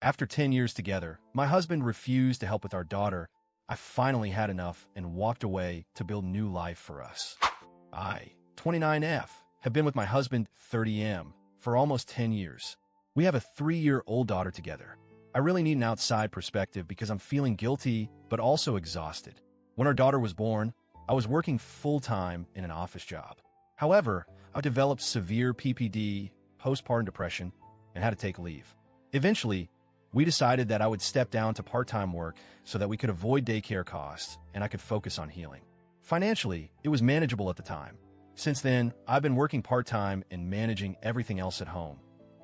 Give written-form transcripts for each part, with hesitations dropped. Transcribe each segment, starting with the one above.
After 10 years together, my husband refused to help with our daughter. I finally had enough and walked away to build new life for us. I, 29F, have been with my husband, 30M, for almost 10 years. We have a 3-year-old daughter together. I really need an outside perspective because I'm feeling guilty but also exhausted. When our daughter was born, I was working full-time in an office job. However, I developed severe PPD, postpartum depression, and had to take leave. Eventually, we decided that I would step down to part-time work so that we could avoid daycare costs and I could focus on healing. Financially, it was manageable at the time. Since then, I've been working part-time and managing everything else at home.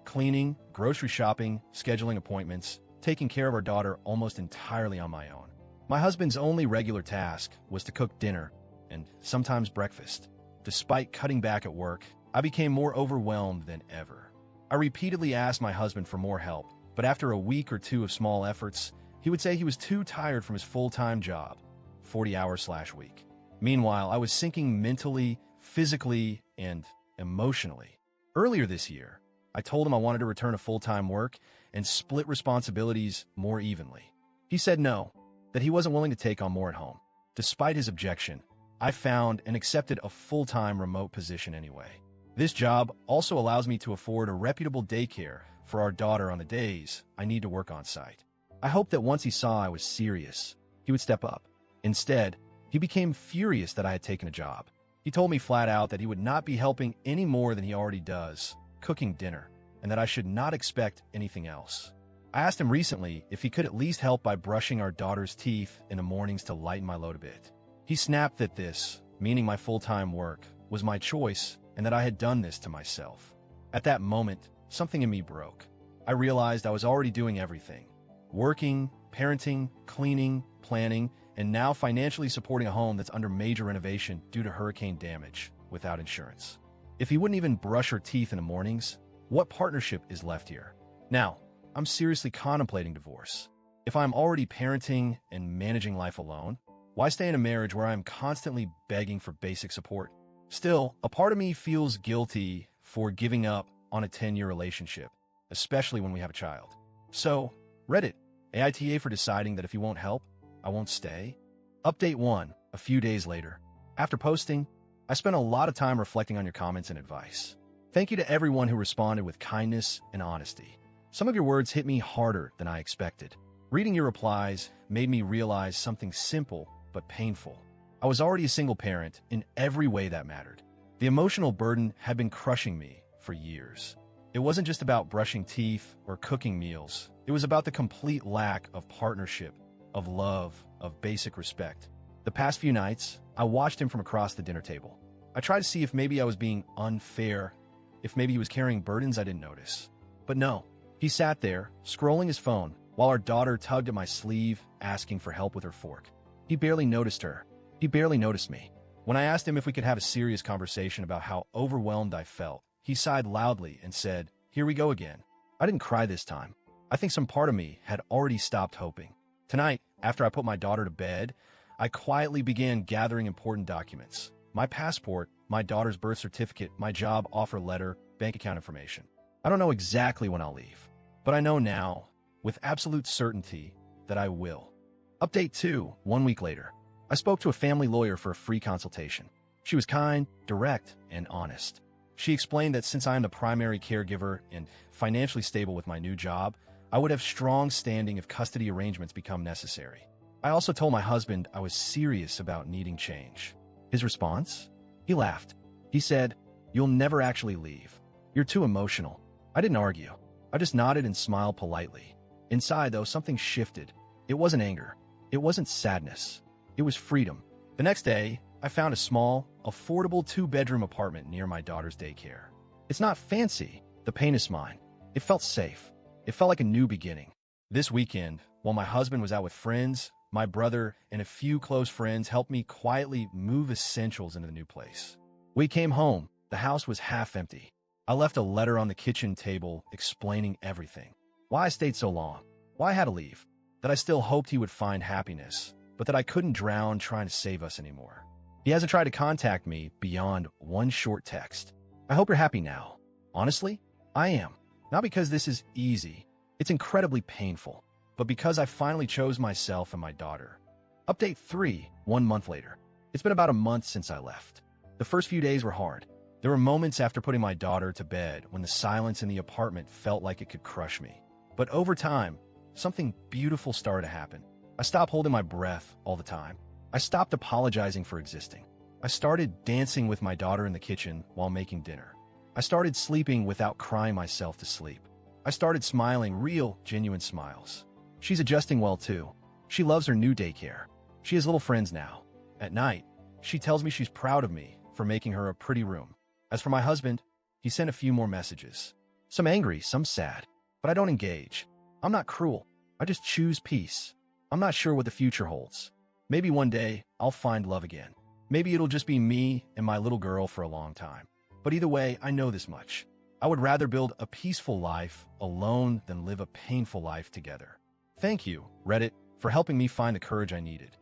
Cleaning, grocery shopping, scheduling appointments, taking care of our daughter almost entirely on my own. My husband's only regular task was to cook dinner and sometimes breakfast. Despite cutting back at work, I became more overwhelmed than ever. I repeatedly asked my husband for more help, but after a week or two of small efforts, he would say he was too tired from his full-time job, 40 hours/week. Meanwhile, I was sinking mentally, physically, and emotionally. Earlier this year, I told him I wanted to return to full-time work and split responsibilities more evenly. He said no, that he wasn't willing to take on more at home. Despite his objection, I found and accepted a full-time remote position anyway. This job also allows me to afford a reputable daycare for our daughter on the days I need to work on site. I hoped that once he saw I was serious, he would step up. Instead, he became furious that I had taken a job. He told me flat out that he would not be helping any more than he already does, cooking dinner, and that I should not expect anything else. I asked him recently if he could at least help by brushing our daughter's teeth in the mornings to lighten my load a bit. He snapped that this, meaning my full-time work, was my choice and that I had done this to myself. At that moment, something in me broke. I realized I was already doing everything. Working, parenting, cleaning, planning, and now financially supporting a home that's under major renovation due to hurricane damage without insurance. If he wouldn't even brush her teeth in the mornings, what partnership is left here? Now, I'm seriously contemplating divorce. If I'm already parenting and managing life alone, why stay in a marriage where I'm constantly begging for basic support? Still, a part of me feels guilty for giving up on a 10-year relationship, especially when we have a child. So, Reddit, AITA for deciding that if you won't help, I won't stay. Update 1, a few days later. After posting, I spent a lot of time reflecting on your comments and advice. Thank you to everyone who responded with kindness and honesty. Some of your words hit me harder than I expected. Reading your replies made me realize something simple but painful. I was already a single parent in every way that mattered. The emotional burden had been crushing me for years. It wasn't just about brushing teeth or cooking meals. It was about the complete lack of partnership, of love, of basic respect. The past few nights, I watched him from across the dinner table. I tried to see if maybe I was being unfair, if maybe he was carrying burdens I didn't notice. But no, he sat there, scrolling his phone, while our daughter tugged at my sleeve, asking for help with her fork. He barely noticed her. He barely noticed me. When I asked him if we could have a serious conversation about how overwhelmed I felt, he sighed loudly and said, "Here we go again." I didn't cry this time. I think some part of me had already stopped hoping. Tonight, after I put my daughter to bed, I quietly began gathering important documents. My passport, my daughter's birth certificate, my job offer letter, bank account information. I don't know exactly when I'll leave, but I know now, with absolute certainty, that I will. Update 2, 1 week later. I spoke to a family lawyer for a free consultation. She was kind, direct, and honest. She explained that since I am the primary caregiver and financially stable with my new job, I would have strong standing if custody arrangements become necessary. I also told my husband I was serious about needing change. His response? He laughed. He said, "You'll never actually leave. You're too emotional." I didn't argue. I just nodded and smiled politely. Inside, though, something shifted. It wasn't anger. It wasn't sadness. It was freedom. The next day, I found a small, affordable 2-bedroom apartment near my daughter's daycare. It's not fancy. The pain is mine. It felt safe. It felt like a new beginning. This weekend, while my husband was out with friends, my brother and a few close friends helped me quietly move essentials into the new place. We came home. The house was half empty. I left a letter on the kitchen table explaining everything. Why I stayed so long. Why I had to leave. That I still hoped he would find happiness, but that I couldn't drown trying to save us anymore. He hasn't tried to contact me beyond one short text. I hope you're happy now. Honestly, I am. Not because this is easy. It's incredibly painful, but because I finally chose myself and my daughter. Update 3, 1 month later. It's been about a month since I left. The first few days were hard. There were moments after putting my daughter to bed when the silence in the apartment felt like it could crush me. But over time, something beautiful started to happen. I stopped holding my breath all the time. I stopped apologizing for existing. I started dancing with my daughter in the kitchen while making dinner. I started sleeping without crying myself to sleep. I started smiling real, genuine smiles. She's adjusting well too. She loves her new daycare. She has little friends now. At night, she tells me she's proud of me for making her a pretty room. As for my husband, he sent a few more messages. Some angry, some sad. But I don't engage. I'm not cruel. I just choose peace. I'm not sure what the future holds. Maybe one day, I'll find love again. Maybe it'll just be me and my little girl for a long time. But either way, I know this much. I would rather build a peaceful life alone than live a painful life together. Thank you, Reddit, for helping me find the courage I needed.